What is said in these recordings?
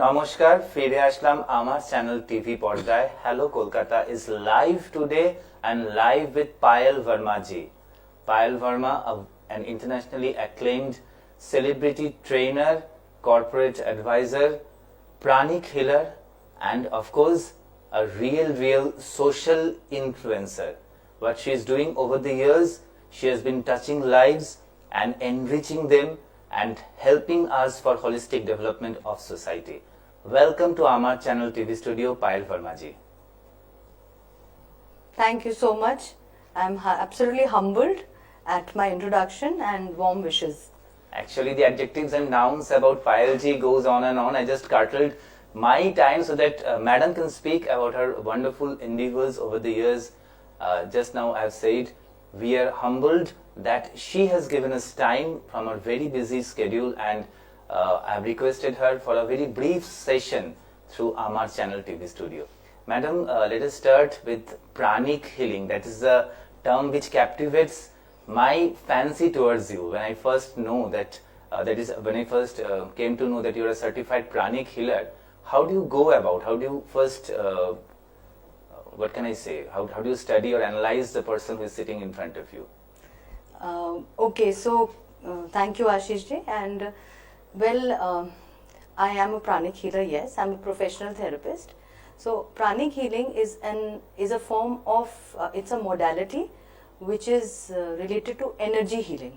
নমস্কার, ফিরে আসলাম আমার চ্যানেল টিভি পর্দায়। Hello Kolkata is live today and live with Payal Varma ji. Payal Varma, an internationally acclaimed celebrity trainer, corporate advisor, Pranic Healer, and of course a real social influencer. What she is doing over the years, she has been touching lives and enriching them and helping us for holistic development of society. Welcome to AMAR Channel TV studio, Payal Varma ji. Thank you so much. I'm absolutely humbled at my introduction and warm wishes. Actually, the adjectives and nouns about Payal ji goes on and on. I just curtailed my time so that Madam can speak about her wonderful endeavors over the years. Just now I've said we are humbled that she has given us time from her very busy schedule, and I've requested her for a very brief session through AMAR Channel TV studio. Madam, let us start with Pranic Healing. That is a term which captivates my fancy towards you. When I first know that, when I first came to know that you're a certified Pranic Healer, how do you go about, how do you first, what can I say, how do you study or analyze the person who is sitting in front of you? Okay, so thank you Ashish ji, and I am a pranic healer. Yes, I'm a professional therapist. So pranic healing is a form of it's a modality which is related to energy healing.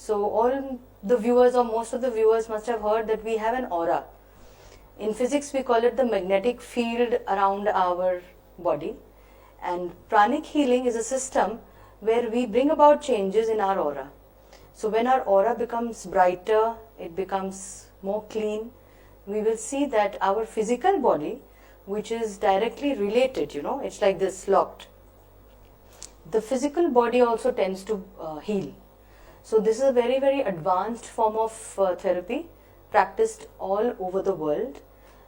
So all the viewers or most of the viewers must have heard that we have an aura. In physics we call it the magnetic field around our body, and pranic healing is a system where we bring about changes in our aura. So when our aura becomes brighter, it becomes more clean, we will see that our physical body, which is directly related, it's like this locked. The physical body also tends to heal. So this is a very advanced form of therapy practiced all over the world,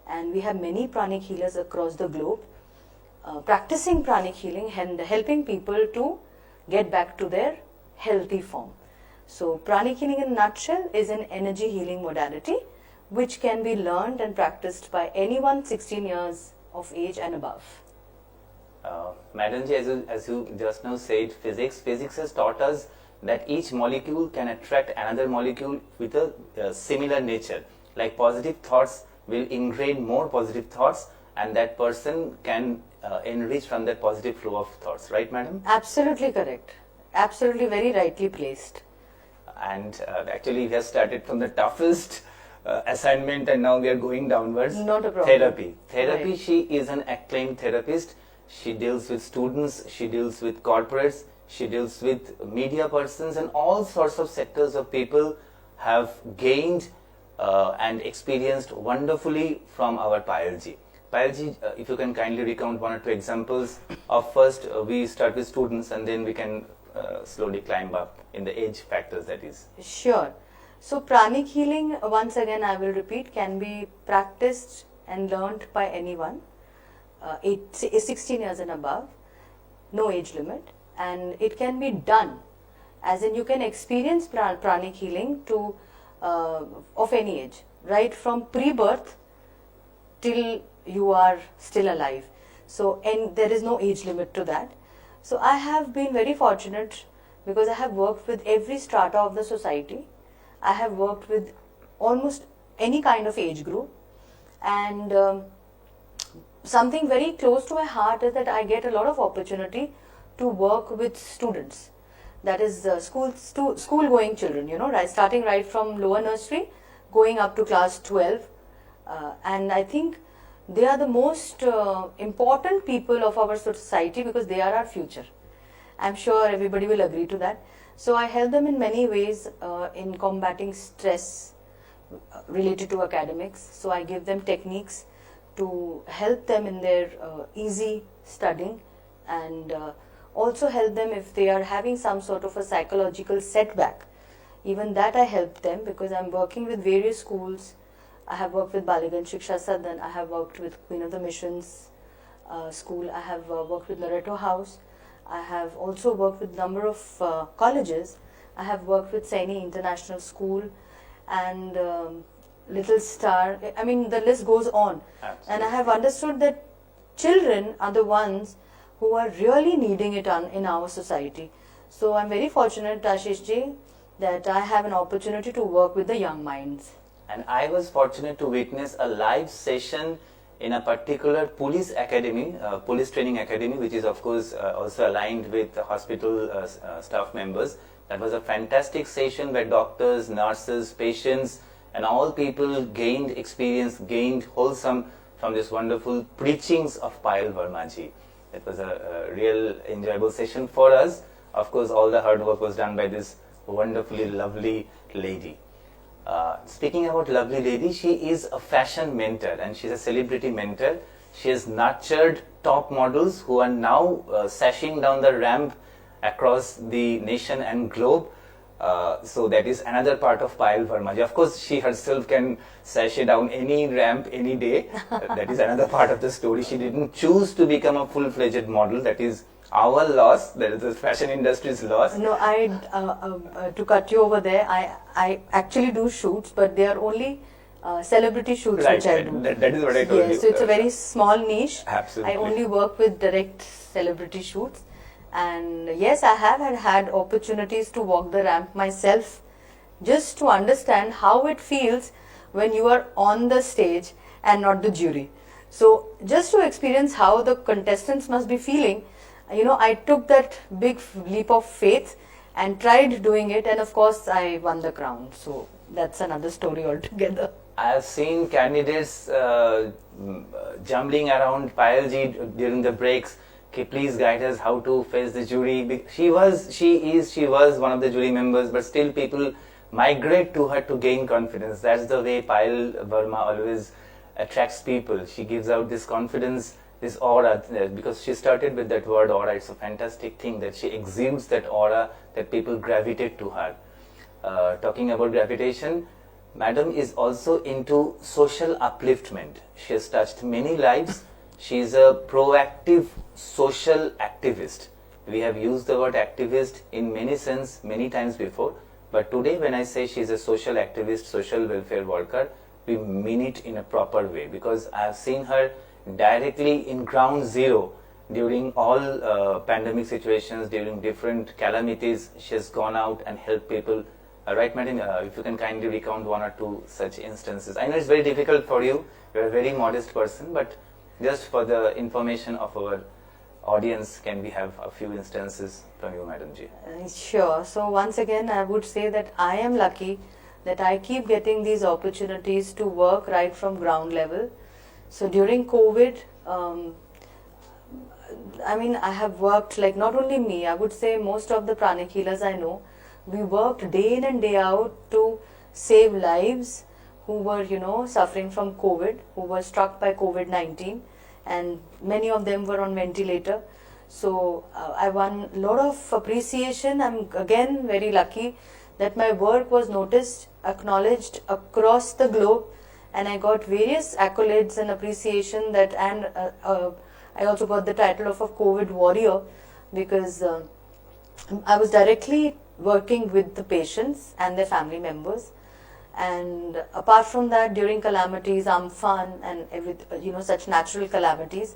and we have many pranic healers across the globe practicing pranic healing and helping people to get back to their healthy form. So pranic healing in a nutshell is an energy healing modality which can be learned and practiced by anyone 16 years of age and above. Madam ji, as you just now said, physics has taught us that each molecule can attract another molecule with a similar nature. Like positive thoughts will ingrain more positive thoughts, and that person can enrich from that positive flow of thoughts, right madam? Absolutely correct. Absolutely very rightly placed. And actually we have started from the toughest assignment, and now we are going downwards. Not a problem. Therapy. Right. She is an acclaimed therapist. She deals with students, she deals with corporates, she deals with media persons, and all sorts of sectors of people have gained and experienced wonderfully from our Payal-ji. Payal-ji, if you can kindly recount one or two examples of first we start with students and then we can slowly climb up in the age factors, that is. Sure. So pranic healing, once again I will repeat, can be practiced and learnt by anyone 16 years and above, no age limit, and it can be done, as in you can experience pranic healing to of any age, right from pre-birth till you are still alive. So, and there is no age limit to that. So I have been very fortunate because I have worked with every strata of the society. I have worked with almost any kind of age group, and something very close to my heart is that I get a lot of opportunity to work with students. That is school going children, right, starting right from lower nursery going up to class 12, and I think they are the most important people of our society because they are our future. I'm sure everybody will agree to that. So I help them in many ways in combating stress related to academics. So I give them techniques to help them in their easy studying, and also help them if they are having some sort of a psychological setback. Even that I help them because I'm working with various schools. I have worked with Baligan Shiksha Sadan, I have worked with Queen of the Missions School, I have worked with Loreto House, I have also worked with number of colleges, I have worked with Saini International School, and little star. I mean, the list goes on. Absolutely. And I have understood that children are the ones who are really needing it in our society. So I'm very fortunate, Ashish ji, that I have an opportunity to work with the young minds. And I was fortunate to witness a live session in a particular police academy, police training academy, which is of course also aligned with the hospital staff members. That was a fantastic session where doctors, nurses, patients and all people gained experience, gained wholesome from this wonderful preachings of Payal Varma ji. It was a real enjoyable session for us. Of course, all the hard work was done by this wonderfully lovely lady. Speaking about lovely lady, she is a fashion mentor and she's a celebrity mentor. She has nurtured top models who are now sashing down the ramp across the nation and globe. So that is another part of Payal Varma ji. Of course, she herself can sashay down any ramp any day. That is another part of the story. She didn't choose to become a full-fledged model. That is our loss. That is the fashion industry's loss. No, to cut you over there, I actually do shoots, but they are only celebrity shoots Right, which I do. that is what I told you. So it's a very small niche. Absolutely. I only work with direct celebrity shoots. And yes, I have had opportunities to walk the ramp myself, just to understand how it feels when you are on the stage and not the jury. So just to experience how the contestants must be feeling, you know, I took that big leap of faith and tried doing it, and of course I won the crown. So that's another story altogether. I have seen candidates jumbling around Payal-ji during the breaks. Okay, please guide us how to face the jury. She was one of the jury members, but still people migrate to her to gain confidence. That's the way Payal Varma always attracts people. She gives out this confidence, this aura, because she started with that word aura. It's a fantastic thing that she exudes that aura that people gravitate to her. Talking about gravitation, Madam is also into social upliftment. She has touched many lives. She is a proactive social activist. We have used the word activist in many sense many times before, but today when I say she is a social activist, social welfare worker, we mean it in a proper way, because I have seen her directly in ground zero during all pandemic situations, during different calamities. She has gone out and helped people. Right, Madam, if you can kindly recount one or two such instances. I know it's very difficult for you. You are a very modest person, but just for the information of our audience, can we have a few instances from you, Madam ji? Sure. So once again, I would say that I am lucky that I keep getting these opportunities to work right from ground level. So during COVID, I mean, I have worked, like not only me, I would say most of the Pranic healers I know, we worked day in and day out to save lives who were, you know, suffering from COVID, who were struck by COVID-19, and many of them were on ventilator. So I won a lot of appreciation. I'm again very lucky that my work was noticed, acknowledged across the globe, and I got various accolades and appreciation that, and I also got the title of a COVID warrior, because I was directly working with the patients and their family members. And apart from that, during calamities, Amphan and such natural calamities,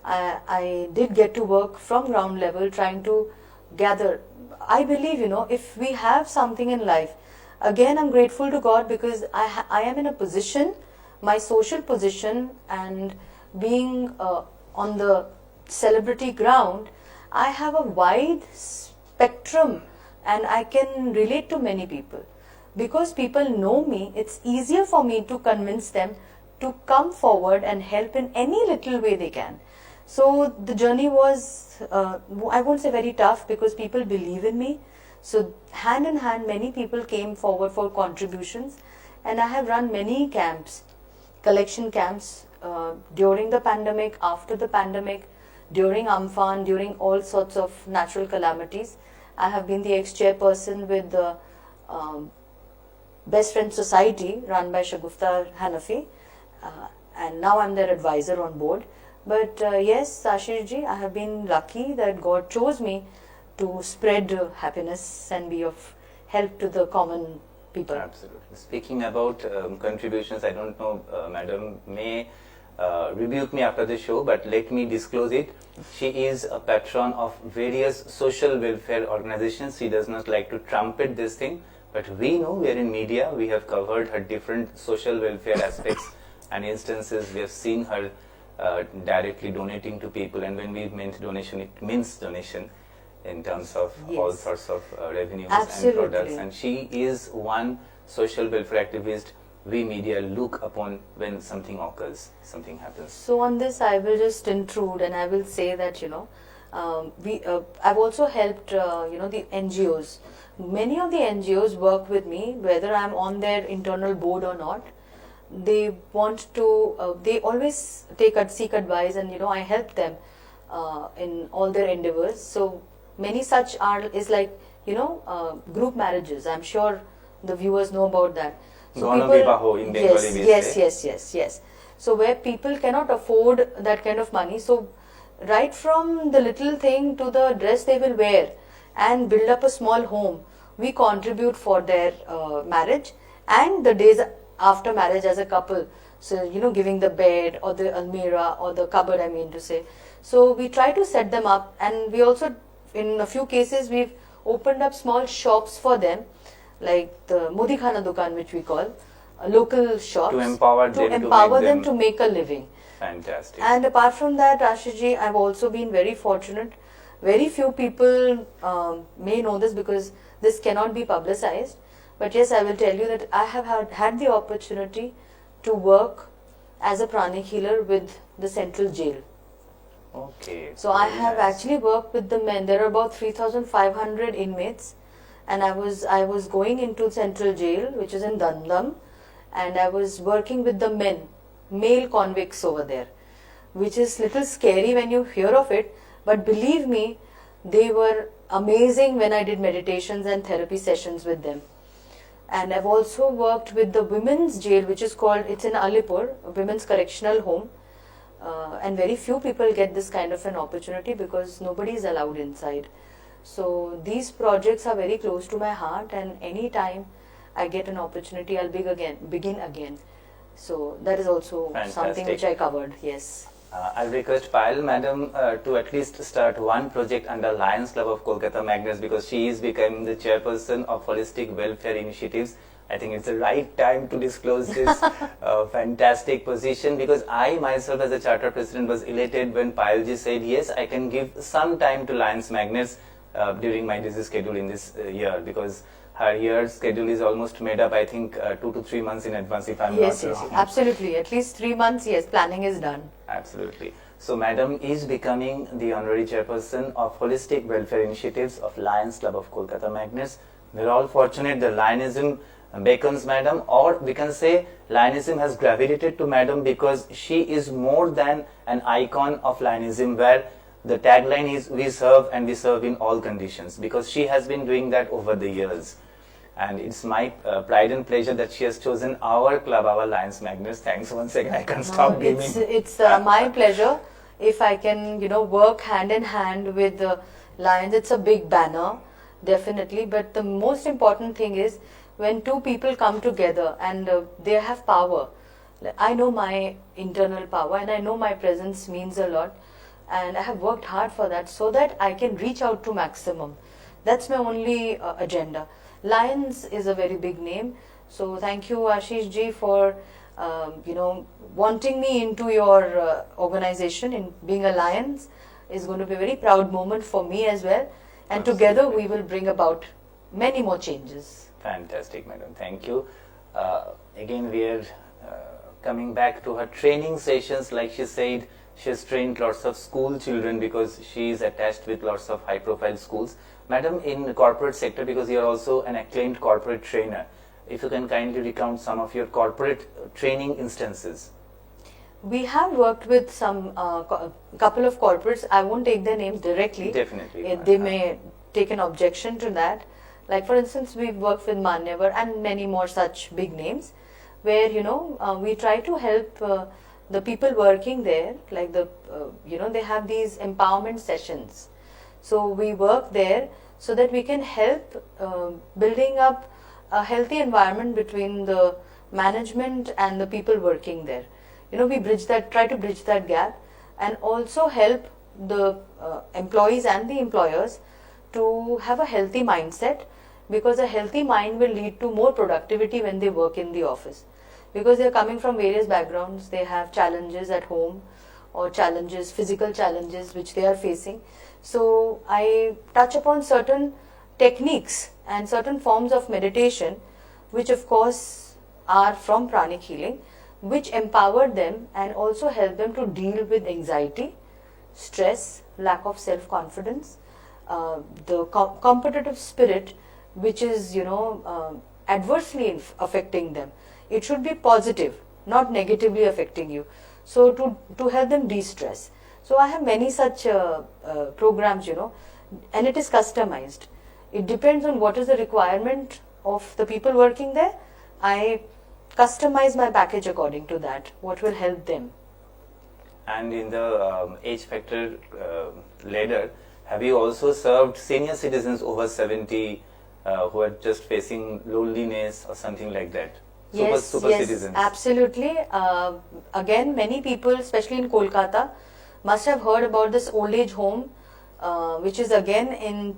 I did get to work from ground level, trying to gather. I believe, if we have something in life, again I'm grateful to God, because I am in a position, my social position, and being on the celebrity ground, I have a wide spectrum and I can relate to many people. Because people know me, it's easier for me to convince them to come forward and help in any little way they can. So the journey was, I won't say very tough, because people believe in me. So hand in hand, many people came forward for contributions, and I have run many camps, collection camps, during the pandemic, after the pandemic, during Amphan, during all sorts of natural calamities. I have been the ex-chairperson with the Best Friends Society run by Shagufta Hanafi, and now I'm their advisor on board. But yes, Ashish ji, I have been lucky that God chose me to spread happiness and be of help to the common people. Absolutely. Speaking about contributions, I don't know, Madam may rebuke me after the show, but let me disclose it. She is a patron of various social welfare organizations. She does not like to trumpet this thing, but we know, we are in media, we have covered her different social welfare aspects and instances. We have seen her directly donating to people, and when we meant donation, it means donation in terms of all Yes. sorts of revenues Absolutely. and products. And she is one social welfare activist we media look upon when something occurs, something happens. So on this, I will just intrude and I will say that I've also helped the NGOs. Many of the NGOs work with me, whether I'm on their internal board or not. They want to. They always seek advice, and I help them in all their endeavors. So many such is like group marriages. I'm sure the viewers know about that. So Vibaho in Bengali we say. yes. So where people cannot afford that kind of money, so right from the little thing to the dress they will wear and build up a small home, we contribute for their marriage and the days after marriage as a couple. So giving the bed or the almirah or the cupboard, I mean to say. So we try to set them up, and we also, in a few cases, we've opened up small shops for them, like the Modi Khana Dukan, which we call local shops, To empower them, to make a living. Fantastic. And apart from that, Ashish, I've also been very fortunate. Very few people may know this because this cannot be publicized. But yes, I will tell you that I have had the opportunity to work as a Pranic Healer with the Central Jail. Okay. So I very have nice. actually worked with the men. There are about 3,500 inmates, and I was going into Central Jail, which is in Dandam, and I was working with the men, male convicts over there, which is little scary when you hear of it. But believe me, they were amazing when I did meditations and therapy sessions with them. And I've also worked with the women's jail, which is called, it's in Alipur, a women's correctional home. And very few people get this kind of an opportunity because nobody is allowed inside. So these projects are very close to my heart, and anytime I get an opportunity, I'll begin again. So that is also something which I covered, yes. I'll request Payal Madam to at least start one project under Lions Club of Kolkata Magnets, because she is becoming the chairperson of Holistic Welfare Initiatives. I think it's the right time to disclose this fantastic position, because I myself as a charter president was elated when Payal-ji said, yes, I can give some time to Lions Magnets during my busy schedule in this year, because her year schedule is almost made up, I think, 2 to 3 months in advance, if I'm not wrong. Absolutely. At least 3 months, yes, planning is done. Absolutely. So, Madam is becoming the honorary chairperson of Holistic Welfare Initiatives of Lions Club of Kolkata Magnets. We're all fortunate the Lionism beckons Madam, or we can say Lionism has gravitated to Madam because she is more than an icon of Lionism, where the tagline is, we serve and we serve in all conditions, because she has been doing that over the years. And it's my pride and pleasure that she has chosen our club, our Lions Magnets. Thanks once again. I can't stop giving. It's my pleasure. If I can, work hand in hand with the Lions, it's a big banner, definitely. But the most important thing is when two people come together and they have power. I know my internal power, and I know my presence means a lot. And I have worked hard for that, so that I can reach out to maximum. That's my only agenda. Lions is a very big name, so thank you, Ashish ji, for wanting me into your organization. In being a Lions is going to be a very proud moment for me as well, and Absolutely. Together we will bring about many more changes. Fantastic, Madam. Thank you. Again, we are coming back to her training sessions. Like she said, she has trained lots of school children because she is attached with lots of high-profile schools. Madam, in the corporate sector, because you are also an acclaimed corporate trainer, if you can kindly recount some of your corporate training instances. We have worked with some couple of corporates. I won't take their names directly. Definitely. They may take an objection to that. Like for instance, we've worked with Manyavar and many more such big names, where we try to help the people working there. Like they have these empowerment sessions. So we work there so that we can help building up a healthy environment between the management and the people working there. You know, we try to bridge that gap, and also help the employees and the employers to have a healthy mindset, because a healthy mind will lead to more productivity when they work in the office, because they are coming from various backgrounds. They have challenges at home, or challenges, physical challenges which they are facing. So I touch upon certain techniques and certain forms of meditation, which of course are from pranic healing, which empower them and also help them to deal with anxiety, stress, lack of self-confidence, the competitive spirit, which is, you know, adversely affecting them. It should be positive, not negatively affecting you. So to help them de-stress. So I have many such programs, you know, and it is customized. It depends on what is the requirement of the people working there. I customize my package according to that, what will help them. And in the age factor ladder, have you also served senior citizens over 70 who are just facing loneliness or something like that? Yes, Citizens. Absolutely. Again, many people, especially in Kolkata, must have heard about this old age home, which is again in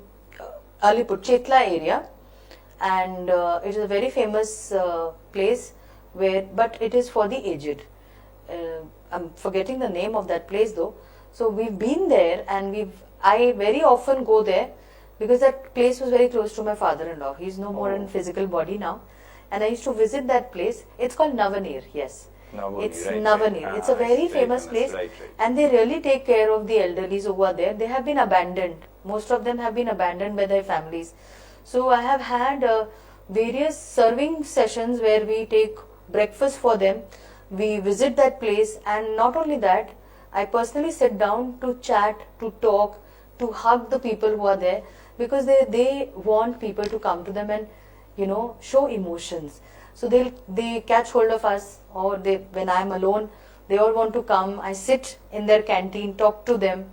Alipur, Chetla area, and it is a very famous place but it is for the aged. I'm forgetting the name of that place though. So we've been there, and I very often go there, because that place was very close to my father-in-law. He's no more in physical body now. And I used to visit that place. It's called Navanir, yes. It's Navanir. It's a very famous place. Right. And they really take care of the elderlies over there. They have been abandoned. Most of them have been abandoned by their families. So I have had various serving sessions where we take breakfast for them. We visit that place, and not only that, I personally sit down to chat, to talk, to hug the people who are there, because they want people to come to them and, you know, show emotions. So they catch hold of us, or when I'm alone, they all want to come. I sit in their canteen, talk to them,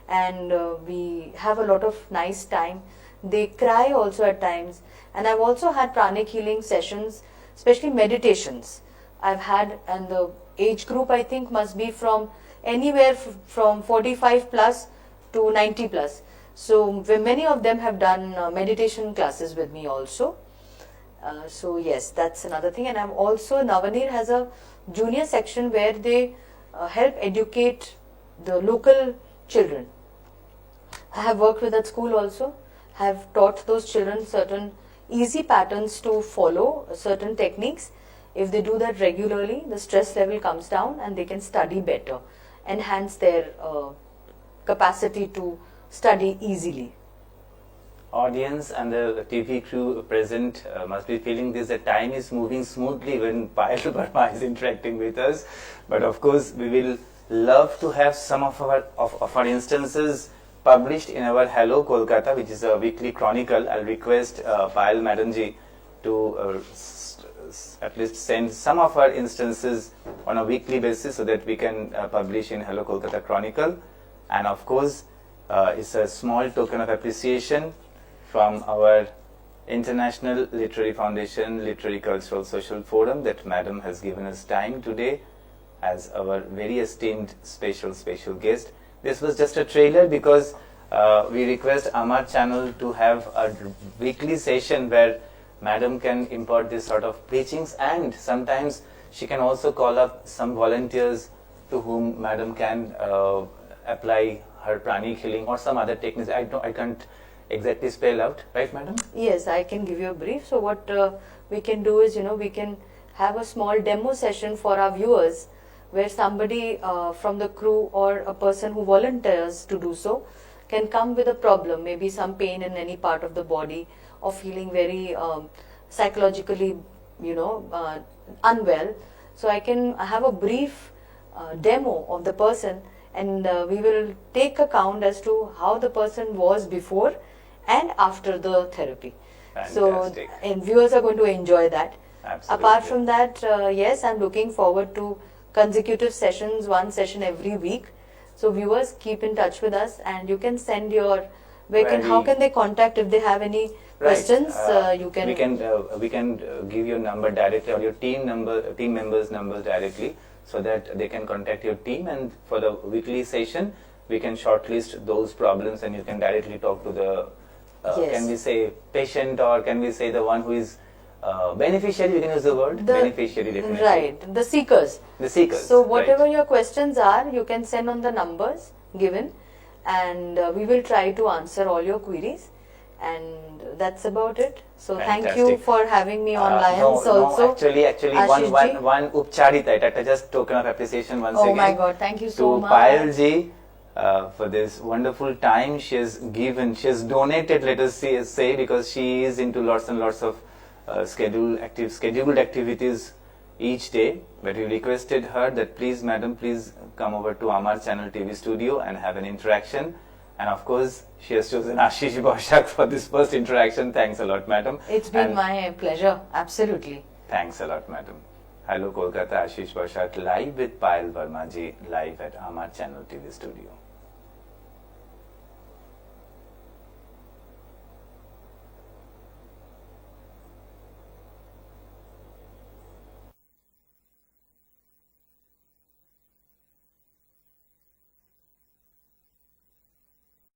and we have a lot of nice time. They cry also at times. And I've also had pranic healing sessions, especially meditations. I've had, and the age group I think must be from anywhere from 45 plus to 90 plus. So many of them have done meditation classes with me also. So yes, that's another thing. And I'm also, Navanir has a junior section where they help educate the local children. I have worked with that school also, have taught those children certain easy patterns to follow, certain techniques. If they do that regularly, the stress level comes down and they can study better, enhance their capacity to study easily. Audience and the TV crew present must be feeling this, that time is moving smoothly when Payal Varma is interacting with us. But of course, we will love to have some of our instances published in our Hello Kolkata, which is a weekly chronicle. I'll request Payal Madam Ji to at least send some of our instances on a weekly basis, so that we can publish in Hello Kolkata Chronicle. And of course, it's a small token of appreciation from our International Literary Foundation Literary Cultural Social Forum that Madam has given us time today as our very esteemed special guest. This was just a trailer, because we request AMAR channel to have a weekly session where Madam can impart this sort of preachings, and sometimes she can also call up some volunteers to whom Madam can apply her pranic healing or some other techniques. I can't exactly spell out, right, Madam? Yes, I can give you a brief. So what we can do is, we can have a small demo session for our viewers, where somebody from the crew or a person who volunteers to do so can come with a problem, maybe some pain in any part of the body, or feeling very psychologically, unwell. So I have a brief demo of the person, and we will take account as to how the person was before and after the therapy. Fantastic. So and viewers are going to enjoy that. Absolutely. Apart from that, yes, I'm looking forward to consecutive sessions, one session every week. So viewers, keep in touch with us, and you can send your How can they contact if they have any questions? You can. We can give your number directly or your team members' numbers directly, so that they can contact your team, and for the weekly session we can shortlist those problems and you can directly talk to the Yes. can we say patient, or can we say the one who is beneficiary? You can use the word beneficiary, definitely. Right, the seekers. The seekers. So whatever right. your questions are, you can send on the numbers given, and we will try to answer all your queries. And that's about it. So thank you Fantastic. for having me on Lions no, also. actually, Ashish ji. one upcharita, that just token of appreciation once Oh again. my God, thank you so to much. Payal-ji for this wonderful time she has given, she has donated, let us say, because she is into lots and lots of scheduled activities each day. But we requested her that please, madam, please come over to AMAR Channel TV studio and have an interaction. And of course, she has chosen Asish Basak for this first interaction. Thanks a lot, madam. It's been my pleasure, absolutely. Thanks a lot, madam. Hello Kolkata, Asish Basak live with Payal Varma ji, live at AMAR Channel TV studio.